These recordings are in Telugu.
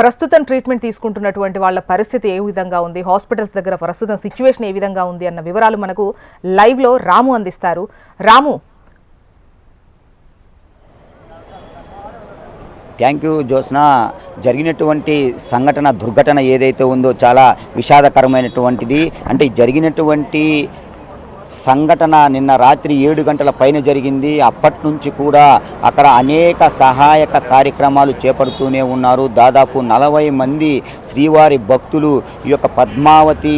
ప్రస్తుతం ట్రీట్మెంట్ తీసుకుంటున్నటువంటి వాళ్ళ పరిస్థితి ఏ విధంగా ఉంది, హాస్పిటల్స్ దగ్గర ప్రస్తుతం సిచ్యువేషన్ ఏ విధంగా ఉంది అన్న వివరాలు మనకు లైవ్లో రాము అందిస్తారు. రాము. Thank you Jyotsna. జరిగినటువంటి దుర్ఘటన ఏదైతే ఉందో చాలా విషాదకరమైనటువంటిది. అంటే జరిగినటువంటి సంఘటన నిన్న రాత్రి 7 గంటల పైన జరిగింది. అప్పటి నుంచి కూడా అక్కడ అనేక సహాయక కార్యక్రమాలు చేపడుతూనే ఉన్నారు. దాదాపు 40 మంది శ్రీవారి భక్తులు ఈ యొక్క పద్మావతి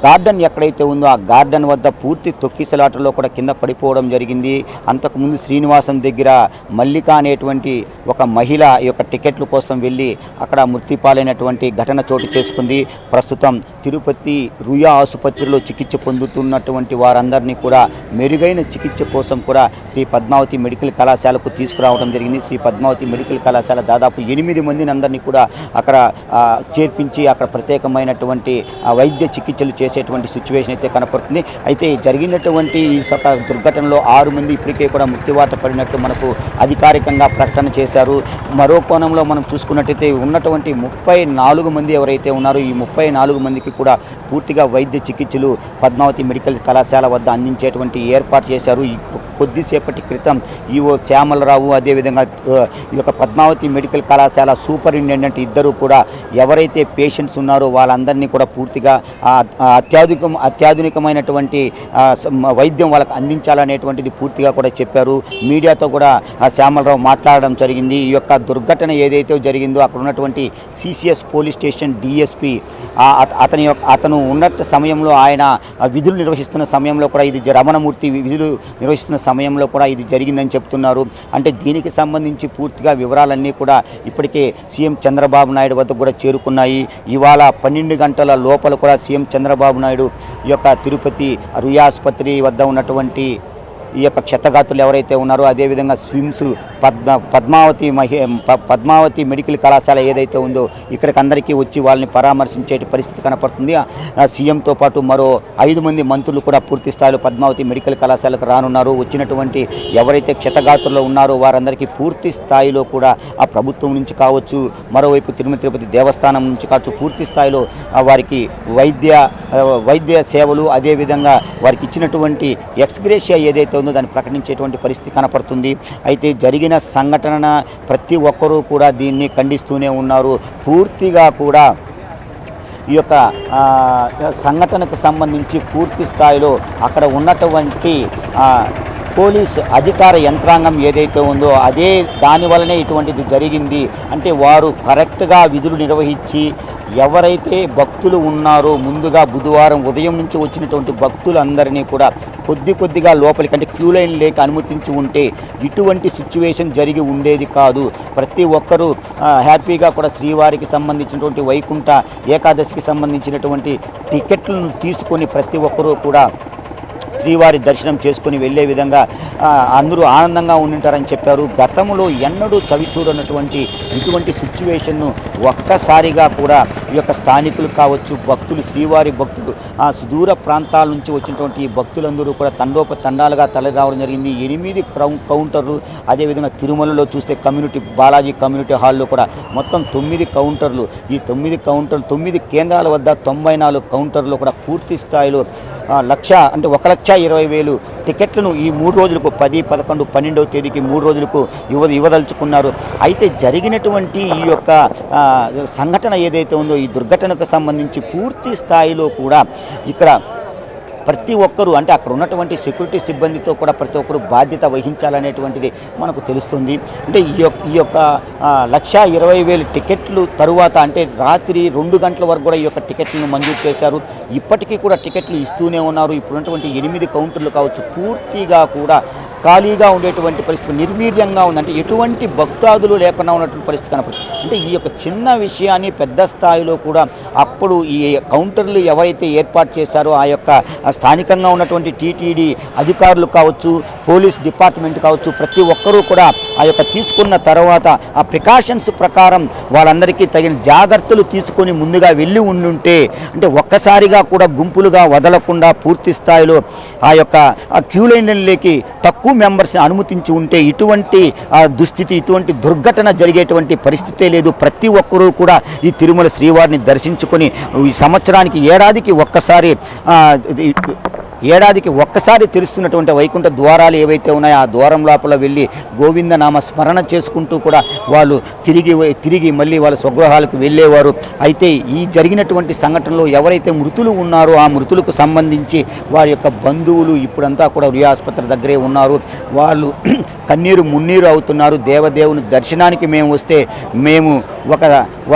గార్డెన్ ఎక్కడైతే ఉందో ఆ గార్డెన్ వద్ద పూర్తి తొక్కిసలాటలో కూడా కింద పడిపోవడం జరిగింది. అంతకుముందు శ్రీనివాసం దగ్గర మల్లిక అనేటువంటి ఒక మహిళ ఈ యొక్క టికెట్ల కోసం వెళ్ళి అక్కడ మృతిపాలైనటువంటి ఘటన చోటు చేసుకుంది. ప్రస్తుతం తిరుపతి రుయా ఆసుపత్రిలో చికిత్స పొందుతున్నటువంటి వారందరినీ కూడా మెరుగైన చికిత్స కోసం కూడా శ్రీ పద్మావతి మెడికల్ కళాశాలకు తీసుకురావడం జరిగింది. శ్రీ పద్మావతి మెడికల్ కళాశాల దాదాపు 8 మందిని అందరినీ కూడా అక్కడ చేర్పించి అక్కడ ప్రత్యేకమైనటువంటి వైద్య చికిత్సలు చేసేటువంటి సిచ్యువేషన్ అయితే కనపడుతుంది. అయితే జరిగినటువంటి ఈ దుర్ఘటనలో 6 మంది ఇప్పటికే కూడా మృత్యువాత పడినట్టు మనకు అధికారికంగా ప్రకటన చేశారు. మరో కోణంలో మనం చూసుకున్నట్టయితే ఉన్నటువంటి 34 మంది ఎవరైతే ఉన్నారో ఈ 34 మందికి కూడా పూర్తిగా వైద్య చికిత్సలు పద్మావతి మెడికల్ కళాశాల వద్ద అందించేటువంటి ఏర్పాటు చేశారు. ఈ కొద్దిసేపటి క్రితం ఈఓ శ్యామలరావు అదేవిధంగా ఈ యొక్క పద్మావతి మెడికల్ కళాశాల సూపరింటెండెంట్ ఇద్దరు కూడా ఎవరైతే పేషెంట్స్ ఉన్నారో వాళ్ళందరినీ కూడా పూర్తిగా అత్యాధునికమైనటువంటి వైద్యం వాళ్ళకి అందించాలనేటువంటిది పూర్తిగా కూడా చెప్పారు. మీడియాతో కూడా శ్యామలరావు మాట్లాడడం జరిగింది. ఈ యొక్క దుర్ఘటన ఏదైతే జరిగిందో అక్కడ ఉన్నటువంటి సిసిఎస్ పోలీస్ స్టేషన్ డిఎస్పి అతను ఉన్నట్టు సమయంలో ఆయన విధులు నిర్వహిస్తున్న సమయంలో కూడా ఇది రమణమూర్తి విధులు నిర్వహిస్తున్న సమయంలో కూడా ఇది జరిగిందని చెప్తున్నారు. అంటే దీనికి సంబంధించి పూర్తిగా వివరాలన్నీ కూడా ఇప్పటికే సీఎం చంద్రబాబు నాయుడు వద్ద కూడా చేరుకున్నాయి. ఇవాళ 12 గంటల లోపల కూడా సీఎం చంద్రబాబు నాయుడు ఈ యొక్క తిరుపతి రుయా ఆసుపత్రి వద్ద ఉన్నటువంటి ఈ యొక్క క్షతగాతులు ఎవరైతే ఉన్నారో అదేవిధంగా స్విమ్స్ పద్మావతి మెడికల్ కళాశాల ఏదైతే ఉందో ఇక్కడికి అందరికీ వచ్చి వాళ్ళని పరామర్శించే పరిస్థితి కనపడుతుంది. సీఎంతో పాటు మరో 5 మంది మంత్రులు కూడా పూర్తి స్థాయిలో పద్మావతి మెడికల్ కళాశాలకు రానున్నారు. వచ్చినటువంటి ఎవరైతే క్షతగాతుల్లో ఉన్నారో వారందరికీ పూర్తి స్థాయిలో కూడా ఆ ప్రభుత్వం నుంచి కావచ్చు, మరోవైపు తిరుపతి దేవస్థానం నుంచి కావచ్చు పూర్తి స్థాయిలో వారికి వైద్య సేవలు అదేవిధంగా వారికి ఇచ్చినటువంటి ఎక్స్గ్రేషియా ఏదైతే ఉందో దాన్ని ప్రకటించేటువంటి పరిస్థితి కనపడుతుంది. అయితే జరిగిన సంఘటన ప్రతి ఒక్కరూ కూడా దీన్ని ఖండిస్తూనే ఉన్నారు. పూర్తిగా కూడా ఈ యొక్క సంఘటనకు సంబంధించి పూర్తి స్థాయిలో అక్కడ ఉన్నటువంటి పోలీస్ అధికార యంత్రాంగం ఏదైతే ఉందో అదే దానివల్లనే ఇటువంటిది జరిగింది. అంటే వారు కరెక్ట్గా విధులు నిర్వహించి ఎవరైతే భక్తులు ఉన్నారో ముందుగా బుధవారం ఉదయం నుంచి వచ్చినటువంటి భక్తులందరినీ కూడా కొద్దిగా లోపలికి అంటే క్యూ లైన్ లేక అనుమతించి ఉంటే ఇటువంటి సిచ్యువేషన్ జరిగి ఉండేది కాదు. ప్రతి ఒక్కరూ హ్యాపీగా కూడా శ్రీవారికి సంబంధించినటువంటి వైకుంఠ ఏకాదశికి సంబంధించినటువంటి టికెట్లను తీసుకొని ప్రతి ఒక్కరూ కూడా శ్రీవారి దర్శనం చేసుకుని వెళ్ళే విధంగా అందరూ ఆనందంగా ఉండింటారని చెప్పారు. గతంలో ఎన్నడూ చవి చూడనటువంటి ఇటువంటి సిచ్యువేషన్ను ఒక్కసారిగా కూడా ఈ యొక్క స్థానికులు కావచ్చు భక్తులు శ్రీవారి భక్తులు సుదూర ప్రాంతాల నుంచి వచ్చినటువంటి ఈ భక్తులందరూ కూడా తండోపతండాలుగా తలరావడం జరిగింది. 8 కౌంటర్లు అదేవిధంగా తిరుమలలో చూస్తే బాలాజీ కమ్యూనిటీ హాల్లో కూడా మొత్తం 9 కౌంటర్లు. ఈ 9 కేంద్రాల వద్ద 94 కౌంటర్లు కూడా పూర్తి స్థాయిలో 1,20,000 టికెట్లను ఈ 3 రోజులకు 10, 11, 12వ తేదీకి 3 రోజులకు ఇవ్వదలుచుకున్నారు. అయితే జరిగినటువంటి ఈ యొక్క సంఘటన ఏదైతే ఉందో ఈ దుర్ఘటనకు సంబంధించి పూర్తి స్థాయిలో కూడా ఇక్కడ ప్రతి ఒక్కరూ అంటే అక్కడ ఉన్నటువంటి సెక్యూరిటీ సిబ్బందితో కూడా ప్రతి ఒక్కరు బాధ్యత వహించాలనేటువంటిది మనకు తెలుస్తుంది. అంటే ఈ యొక్క 1,20,000 టికెట్లు తరువాత అంటే రాత్రి 2 గంటల వరకు కూడా ఈ యొక్క టికెట్లను మంజూరు చేశారు. ఇప్పటికీ కూడా టికెట్లు ఇస్తూనే ఉన్నారు. ఇప్పుడున్నటువంటి 8 కౌంటర్లు కావచ్చు పూర్తిగా కూడా ఖాళీగా ఉండేటువంటి పరిస్థితి నిర్వీర్యంగా ఉంది. అంటే ఎటువంటి భక్తాదులు లేకుండా ఉన్నటువంటి పరిస్థితి కనపడుతుంది. అంటే ఈ యొక్క చిన్న విషయాన్ని పెద్ద స్థాయిలో కూడా అప్పుడు ఈ కౌంటర్లు ఎవరైతే ఏర్పాటు చేశారో ఆ యొక్క స్థానికంగా ఉన్నటువంటి టీటీడీ అధికారులు కావచ్చు, పోలీస్ డిపార్ట్మెంట్ కావచ్చు, ప్రతి ఒక్కరూ కూడా ఆ యొక్క తీసుకున్న తర్వాత ఆ ప్రికాషన్స్ ప్రకారం వాళ్ళందరికీ తగిన జాగ్రత్తలు తీసుకొని ముందుగా వెళ్ళి ఉండుంటే, అంటే ఒక్కసారిగా కూడా గుంపులుగా వదలకుండా పూర్తి స్థాయిలో ఆ యొక్క క్యూ లైన్లకి తక్కువ మెంబర్స్ని అనుమతించి ఉంటే ఇటువంటి దుస్థితి, ఇటువంటి దుర్ఘటన జరిగేటువంటి పరిస్థితే లేదు. ప్రతి ఒక్కరూ కూడా ఈ తిరుమల శ్రీవారిని దర్శించుకొని ఈ సంవత్సరానికి ఏడాదికి ఒక్కసారి తెరుస్తున్నటువంటి వైకుంఠ ద్వారాలు ఏవైతే ఉన్నాయో ఆ ద్వారం లోపల వెళ్ళి గోవిందనామ స్మరణ చేసుకుంటూ కూడా వాళ్ళు తిరిగి మళ్ళీ వాళ్ళ స్వగృహాలకు వెళ్ళేవారు. అయితే ఈ జరిగినటువంటి సంఘటనలో ఎవరైతే మృతులు ఉన్నారో ఆ మృతులకు సంబంధించి వారి యొక్క బంధువులు ఇప్పుడంతా కూడా రియా ఆసుపత్రి దగ్గరే ఉన్నారు. వాళ్ళు కన్నీరు మున్నీరు అవుతున్నారు. దేవదేవుని దర్శనానికి మేము వస్తే మేము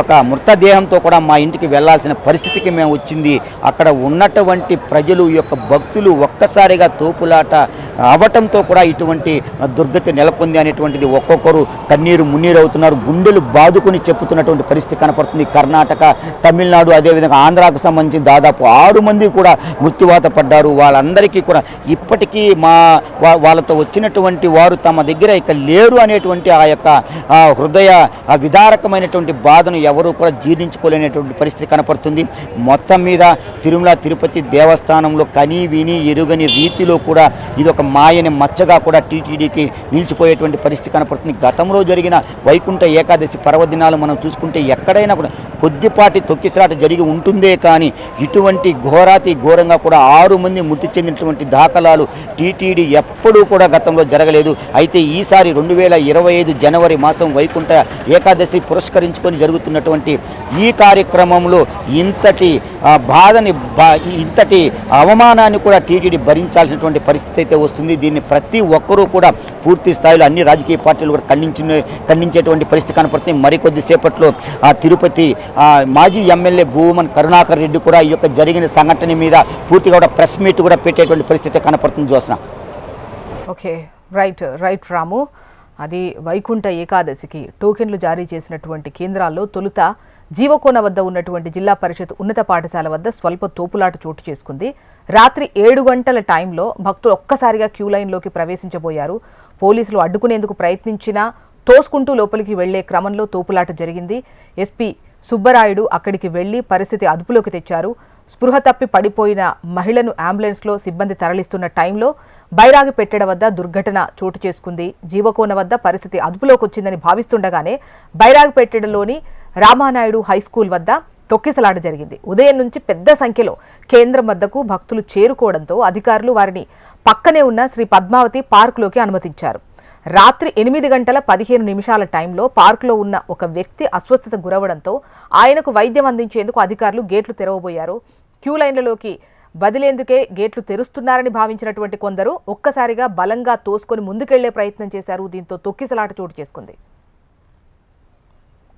ఒక మృతదేహంతో కూడా మా ఇంటికి వెళ్ళాల్సిన పరిస్థితికి మేము వచ్చింది. అక్కడ ఉన్నటువంటి ప్రజలు యొక్క భక్తులు ఒక్కసారిగా తోపులాట అవటంతో కూడా ఇటువంటి దుర్గతి నెలకొంది అనేటువంటిది ఒక్కొక్కరు కన్నీరు మున్నీరు అవుతున్నారు. గుండెలు బాదుకొని చెప్పుతున్నటువంటి పరిస్థితి కనపడుతుంది. కర్ణాటక, తమిళనాడు, అదేవిధంగా ఆంధ్రాకు సంబంధించి దాదాపు 6 మంది కూడా మృత్యువాత పడ్డారు. వాళ్ళందరికీ కూడా ఇప్పటికీ వాళ్ళతో వచ్చినటువంటి వారు తమ దగ్గర ఇక లేరు అనేటువంటి ఆ యొక్క హృదయ విదారకమైనటువంటి బాధను ఎవరూ కూడా జీర్ణించుకోలేనటువంటి పరిస్థితి కనపడుతుంది. మొత్తం మీద తిరుమల తిరుపతి దేవస్థానంలో కని విని ఎరుగని రీతిలో కూడా ఇది ఒక మాయని మచ్చగా కూడా టీటీడీకి నిలిచిపోయేటువంటి పరిస్థితి కనపడుతుంది. గతంలో జరిగిన వైకుంఠ ఏకాదశి పర్వదినాలు మనం చూసుకుంటే ఎక్కడైనా కూడా కొద్దిపాటి తొక్కిసలాట జరిగి ఉంటుందే కానీ ఇటువంటి ఘోరంగా కూడా 6 మంది మృతి చెందినటువంటి దాఖలాలు టీటీడీ ఎప్పుడూ కూడా గతంలో జరగలేదు. అయితే ఈసారి 2025 జనవరి మాసం వైకుంఠ ఏకాదశి పురస్కరించుకొని జరుగుతున్నటువంటి ఈ కార్యక్రమంలో ఇంతటి ఇంతటి అవమానాన్ని కూడా టీటీడీ భరించాల్సినటువంటి పరిస్థితి అయితే వస్తుంది. దీన్ని ప్రతి ఒక్కరూ కూడా పూర్తి స్థాయిలో అన్ని రాజకీయ పార్టీలు కూడా ఖండించేటువంటి పరిస్థితి కనపడుతుంది. మరికొద్ది సేపట్లో తిరుపతి మాజీ ఎమ్మెల్యే భూమన్ కరుణాకర్ రెడ్డి కూడా ఈ యొక్క జరిగిన సంఘటన మీద పూర్తిగా కూడా ప్రెస్ మీట్ కూడా పెట్టేటువంటి పరిస్థితి కనపడుతుంది. జోస్న. ఓకే, రైట్ రాము. అది వైకుంఠ ఏకాదశికి టోకెన్లు జారీ చేసినటువంటి కేంద్రాల్లో తొలుత జీవకోన వద్ద ఉన్నటువంటి జిల్లా పరిషత్ ఉన్నత పాఠశాల వద్ద స్వల్ప తోపులాట చోటు చేసుకుంది. రాత్రి 7 గంటల టైంలో భక్తులు ఒక్కసారిగా క్యూ లైన్లోకి ప్రవేశించబోయారు. పోలీసులు అడ్డుకునేందుకు ప్రయత్నించినా తోసుకుంటూ లోపలికి వెళ్లే క్రమంలో తోపులాట జరిగింది. ఎస్పీ సుబ్బరాయుడు అక్కడికి వెళ్లి పరిస్థితి అదుపులోకి తెచ్చారు. స్పృహ తప్పి పడిపోయిన మహిళను అంబులెన్స్లో సిబ్బంది తరలిస్తున్న టైంలో బైరాగిపెట్టెడ వద్ద దుర్ఘటన చోటు చేసుకుంది. జీవకోన వద్ద పరిస్థితి అదుపులోకి వచ్చిందని భావిస్తుండగానే బైరాగిపెట్టెడలోని రామానాయుడు హైస్కూల్ వద్ద తొక్కిసలాట జరిగింది. ఉదయం నుంచి పెద్ద సంఖ్యలో కేంద్రం వద్దకు భక్తులు చేరుకోవడంతో అధికారులు వారిని పక్కనే ఉన్న శ్రీ పద్మావతి పార్కులోకి అనుమతించారు. రాత్రి 8 గంటల 15 నిమిషాల టైంలో పార్కులో ఉన్న ఒక వ్యక్తి అస్వస్థత గురవడంతో ఆయనకు వైద్యం అందించేందుకు అధికారులు గేట్లు తెరవబోయారు. క్యూ లైన్లలోకి వదిలేందుకే గేట్లు తెరుస్తున్నారని భావించినటువంటి కొందరు ఒక్కసారిగా బలంగా తోసుకొని ముందుకెళ్లే ప్రయత్నం చేశారు. దీంతో తొక్కిసలాట చోటు చేసుకుంది.